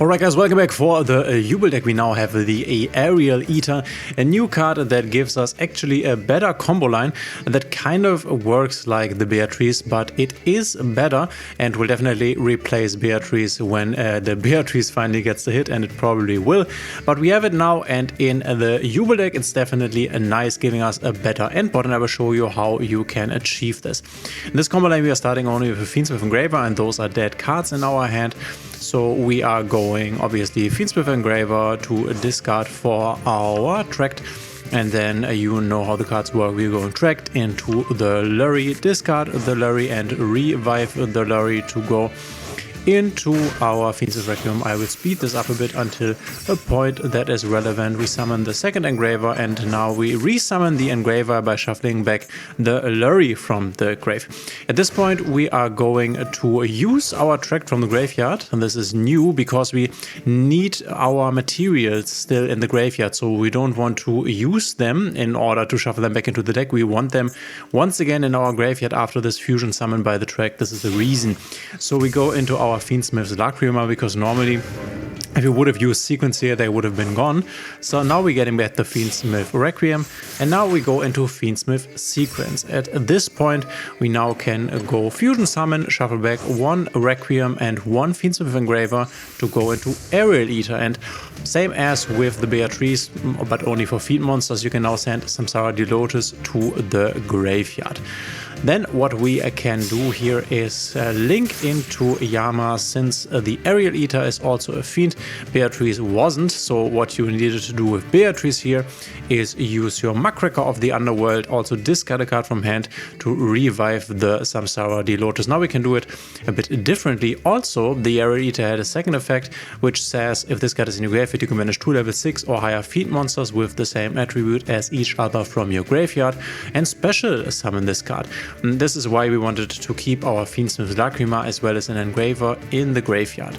Alright guys, welcome back for the Yubel deck. We now have the Aerial Eater, a new card that gives us actually a better combo line that kind of works like the Beatrice, but it is better and will definitely replace Beatrice when the Beatrice finally gets the hit, and it probably will. But we have it now, and in the Yubel deck it's definitely a nice, giving us a better endboard, and I will show you how you can achieve this. In this combo line we are starting only with a Fiendsmith Engraver, and those are dead cards in our hand. So we are going, obviously, Fiendsmith Engraver to discard for our Tracked. And then you know how the cards work. We're going Tracked into the Lurry, discard the Lurry, and revive the Lurry to go into our Fiendsmith Requiem. I will speed this up a bit until a point that is relevant. We summon the second Engraver, and now we resummon the Engraver by shuffling back the Lurry from the grave. At this point we are going to use our Track from the graveyard, and this is new because we need our materials still in the graveyard, so we don't want to use them in order to shuffle them back into the deck. We want them once again in our graveyard after this fusion summon by the Track. This is the reason. So we go into our Fiendsmith's Lacrima, because normally if you would have used Sequence here, they would have been gone. So now we're getting back the Fiendsmith Requiem, and now we go into Fiendsmith Sequence. At this point, we now can go Fusion Summon, shuffle back one Requiem and one Fiendsmith Engraver to go into Aerial Eater. And same as with the Beatrice, but only for field monsters, you can now send Samsara the Lotus to the graveyard. Then what we can do here is link into Yama, since the Aerial Eater is also a fiend. Beatrice wasn't, so what you needed to do with Beatrice here is use your Muckraker of the Underworld, also discard a card from hand to revive the Samsara the Lotus. Now we can do it a bit differently. Also, the Aerial Eater had a second effect, which says if this card is in your graveyard, you can banish 2 level 6 or higher fiend monsters with the same attribute as each other from your graveyard and special summon this card. This is why we wanted to keep our Fiendsmith Lacrima as well as an Engraver in the graveyard.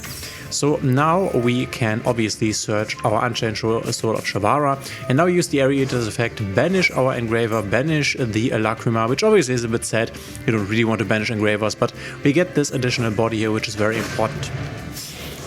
So now we can obviously search our Unchained Sword of Shavara, and now use the Aerial Eater's effect, banish our Engraver, banish the Lacrima, which obviously is a bit sad. You don't really want to banish Engravers, but we get this additional body here, which is very important.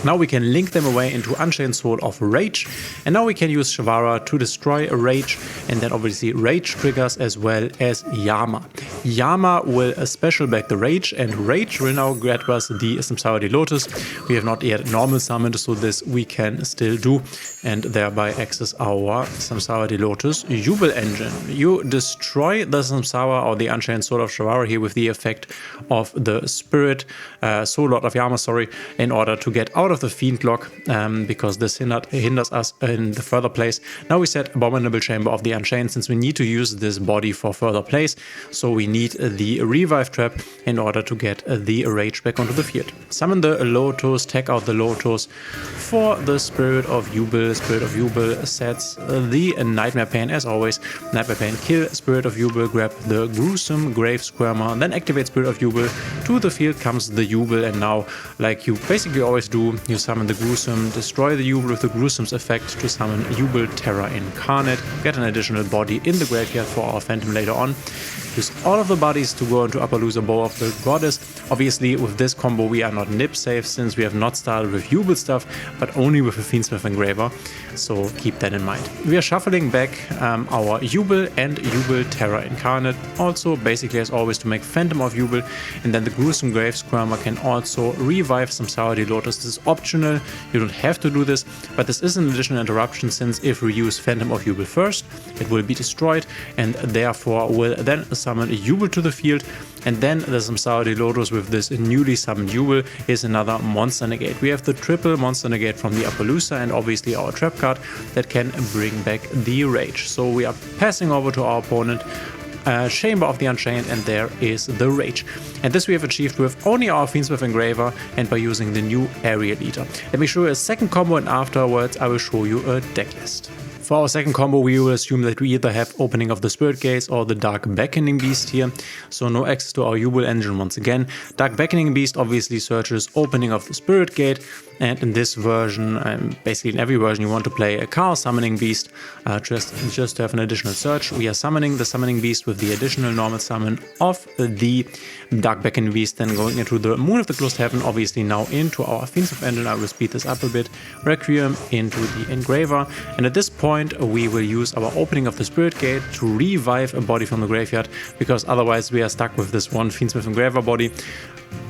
Now we can link them away into Unchained Sword of Rage, and now we can use Shavara to destroy Rage, and then obviously Rage triggers as well as Yama. Yama will special back the Rage, and Rage will now get us the Samsara the Lotus. We have not yet normal summoned, so this we can still do, and thereby access our Samsara the Lotus Yubel engine. You destroy the Samsara or the Unchained Sword of Shavara here with the effect of the Spirit, Soul Lord of Yama, sorry, in order to get out of the Fiend Lock, because this hinders us in the further place. Now we set Abominable Chamber of the Unchained, since we need to use this body for further plays, so we need the Revive Trap in order to get the Rage back onto the field. Summon the Lotus, take out the Lotus for the Spirit of Yubel. Spirit of Yubel sets the Nightmare Pain as always. Nightmare Pain, kill Spirit of Yubel, grab the Gruesome Grave Squirmer, then activate Spirit of Yubel. To the field comes the Yubel, and now, like you basically always do, you summon the Gruesome, destroy the Yubel with the Gruesome's effect to summon Yubel Terror Incarnate, get an additional body in the graveyard for our Phantom later on. Use all of the bodies to go into Appaloosa Bow of the Goddess. Obviously, with this combo we are not nip safe, since we have not started with Yubel stuff, but only with a Fiendsmith Engraver, so keep that in mind. We are shuffling back our Yubel and Yubel Terror Incarnate, also basically as always to make Phantom of Yubel, and then the Gruesome Grave Squirmer can also revive Samsara the Lotus. This is optional, you don't have to do this, but this is an additional interruption, since if we use Phantom of Yubel first, it will be destroyed, and therefore will then summon a Yubel to the field, and then the Samsara the Lotus with this newly summoned Yubel is another monster negate. We have the triple monster negate from the Appaloosa, and obviously our trap card that can bring back the Rage. So we are passing over to our opponent, Chamber of the Unchained, and there is the Rage. And this we have achieved with only our Fiendsmith Engraver and by using the new Aerial Eater. Let me show you a second combo, and afterwards I will show you a deck list. For our second combo, we will assume that we either have Opening of the Spirit Gates or the Dark Beckoning Beast here. So no access to our Yubel engine once again. Dark Beckoning Beast obviously searches Opening of the Spirit Gate. And in this version, basically in every version, you want to play a Chaos Summoning Beast just to have an additional search. We are summoning the Summoning Beast with the additional normal summon of the Dark Beckoning Beast, then going into the Moon of the Closed Heaven, obviously now into our Fiendsmith engine. I will speed this up a bit. Requiem into the Engraver, and at this point we will use our Opening of the Spirit Gate to revive a body from the graveyard, because otherwise we are stuck with this one Fiendsmith Engraver body.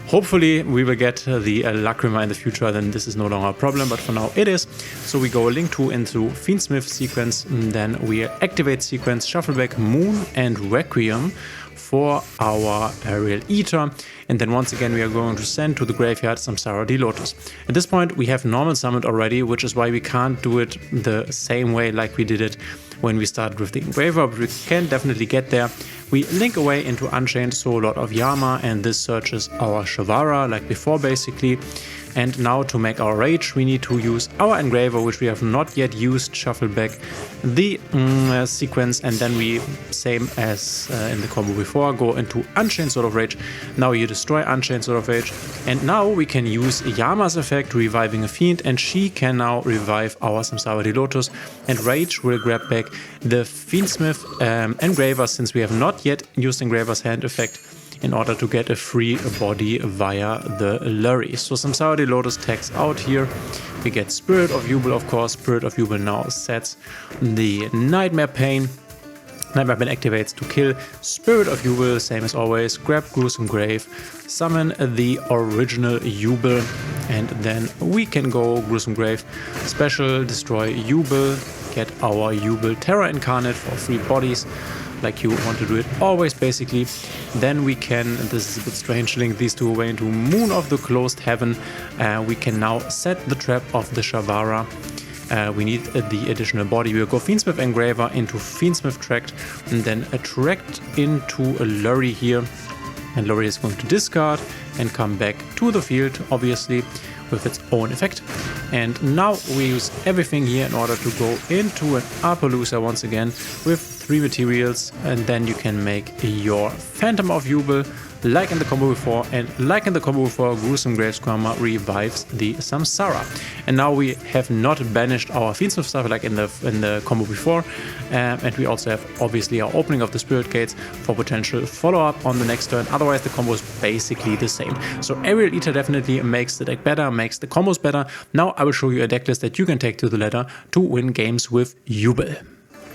Hopefully we will get the Lacrima in the future, then this is no longer a problem, but for now it is. So we go Link 2 into Fiendsmith sequence, and then we activate sequence, shuffle back Moon and Requiem for our Aerial Eater, and then once again we are going to send to the graveyard Samsara the Lotus. At this point we have normal summoned already, which is why we can't do it the same way like we did it when we started with the Engraver, but we can definitely get there. We link away into Unchained Soul Lord of Yama, and this searches our Shavara like before basically. And now to make our Rage, we need to use our Engraver, which we have not yet used, shuffle back the sequence, and then we, same as in the combo before, go into Unchained Sword of Rage. Now you destroy Unchained Sword of Rage, and now we can use Yama's effect, reviving a Fiend, and she can now revive our Samsara the Lotus, and Rage will grab back the Fiendsmith Engraver, since we have not yet used Engraver's hand effect, in order to get a free body via the Lurry. So Samsara the Lotus tags out here. We get Spirit of Yubel, of course. Spirit of Yubel now sets the Nightmare Pain. Nightmare Pain activates to kill Spirit of Yubel, same as always. Grab Gruesome Grave, summon the original Yubel, and then we can go Gruesome Grave, special, destroy Yubel, get our Yubel Terror Incarnate for 3 bodies, like you want to do it always basically. Then we can, and this is a bit strange, link these two away into Moon of the Closed Heaven. We can now set the trap of the Shavara. We need the additional body. We'll go Fiendsmith Engraver into Fiendsmith Tract, and then attract into a Lurry here. And Lurry is going to discard and come back to the field, obviously, with its own effect. And now we use everything here in order to go into an Appaloosa once again with 3 materials, and then you can make your Phantom of Yubel like in the combo before, and like in the combo before, Gruesome Gravescammer revives the Samsara. And now we have not banished our Fiendsmith stuff like in the combo before, and we also have obviously our Opening of the Spirit Gates for potential follow-up on the next turn. Otherwise the combo is basically the same. So Aerial Eater definitely makes the deck better, makes the combos better. Now I will show you a deck list that you can take to the ladder to win games with Yubel.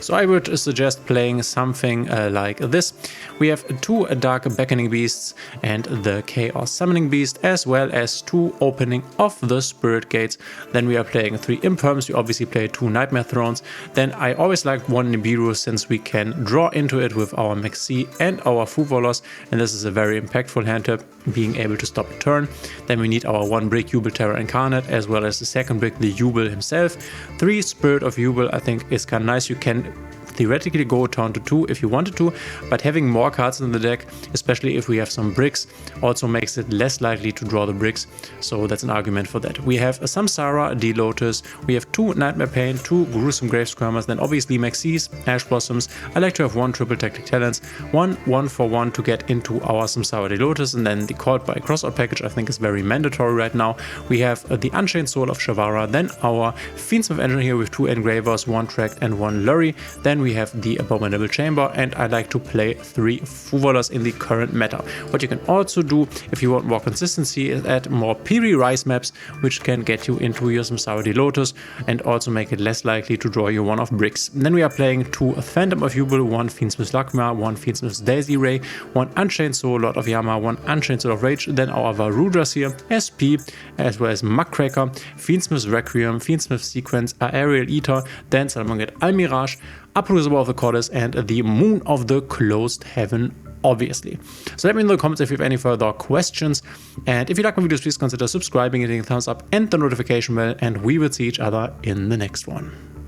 So I would suggest playing something like this. We have 2 Dark Beckoning Beasts and the Chaos Summoning Beast, as well as 2 Opening of the Spirit Gates. Then we are playing 3 Imperms. We obviously play 2 Nightmare Thrones. Then I always like 1 Nibiru, since we can draw into it with our Maxi and our Fuvolos, and this is a very impactful hand tap, being able to stop a turn. Then we need our 1 brick Yubel Terror Incarnate, as well as the 2nd brick, the Yubel himself. 3 Spirit of Yubel, I think, is kind of nice. You can theoretically go down to 2 if you wanted to, but having more cards in the deck, especially if we have some bricks, also makes it less likely to draw the bricks, so that's an argument for that. We have a Samsara the Lotus, we have 2 Nightmare Pain, 2 Gruesome Gravescammers, then obviously Maxis, Ash Blossoms. I like to have 1 Triple Tactic Talents, 1 for 1 to get into our Samsara the Lotus, and then the Called by Crossout package I think is very mandatory right now. We have the Unchained Soul of Shavara, then our Fiendsmith engine here with 2 Engravers, 1 Tract and 1 Lurry. Then we have the Abominable Chamber, and I like to play 3 Fuvolas in the current meta. What you can also do, if you want more consistency, is add more Piri Rise maps, which can get you into your Samsara the Lotus and also make it less likely to draw you 1 of bricks. And then we are playing 2 Phantom of Yubel, 1 Fiendsmith Lacrima, 1 Fiendsmith Daisy Ray, 1 Unchained Soul Lord of Yama, 1 Unchained Soul of Rage, then our Varudras here, SP, as well as Muckraker, Fiendsmith Requiem, Fiendsmith Sequence, Aerial Eater, then Salamanget Almirage, Appaloosa of the Goddess, and the Moon of the Closed Heaven, obviously. So let me know in the comments if you have any further questions, and if you like my videos, please consider subscribing, hitting a thumbs up and the notification bell, and we will see each other in the next one.